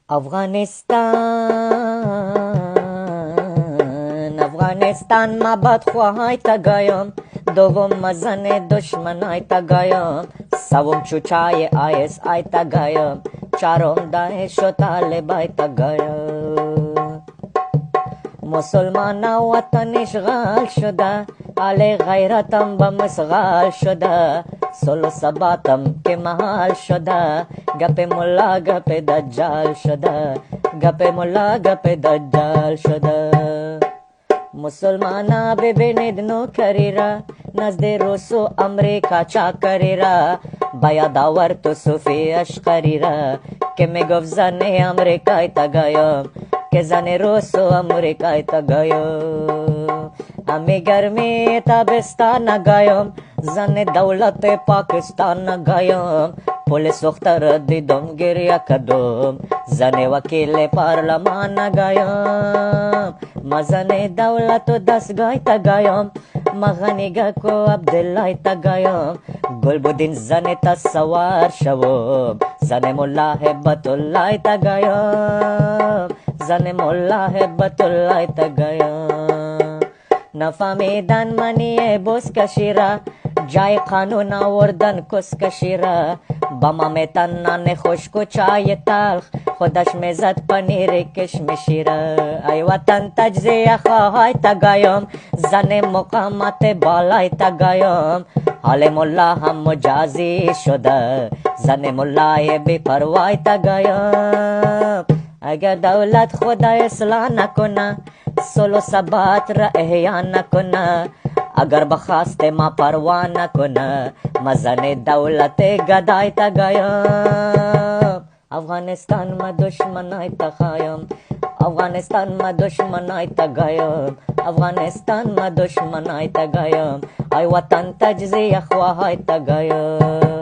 افغانستان افغانستان ما بدخواهای تگایم، دوم مزن دشمنای تگایم، سوم چوچای آیس آی تگایم، چهارم داعش و طالبای تگایم. مسلمان وطن اشغال شده، علی غیرتم به مسغال شده، صلح و ثباتم که محال شده، گپ ملا گپ دجال شده، گپ ملا گپ دجال شده. مسلمانا ببینید نوکری را، نزد روس و امریکا چاکری را، باید آورد تو صوفی اشقری را، که میگفت زن امریکای تگایم، که زن روس و امریکای تگایم. امی گرمی تابستان نگایم، زن دولت پاکستان نگایم، پولیس دختر دیدم گریه کدوم، زن وکیل پارلمان نگایم. ما زن دولت و دستگاه تگایم، مغنیگه کو عبدالله تگایم، گل بودین زن تا سوار شوم، زن ملا هبت الله تگایم، زن ملا هبت الله تگایم. نفهمیدن منی بوس کشی را، جای قانون آوردن کس کشی را، با ما میتن نان خشک و چای تلخ، خودش میزد پنیر کشمشی را. ای وطن تجزیه خواهای تگایم، زن مقامات بالای تگایم، حال ملا هم مجازی شده، زن ملای بی پروای تگایم. اگر دولت خدا اصلاح نکنه، صلح و ثبات را احیا نکنه، اگر بخواست ما پروا نکنه، مزن دولت گدای تگایم. افغانستان ما دشمنای تخایم، افغانستان ما دشمنای تگایم، افغانستان ما دشمنای تگایم، ای وطن تجزیه خواهای تگایم.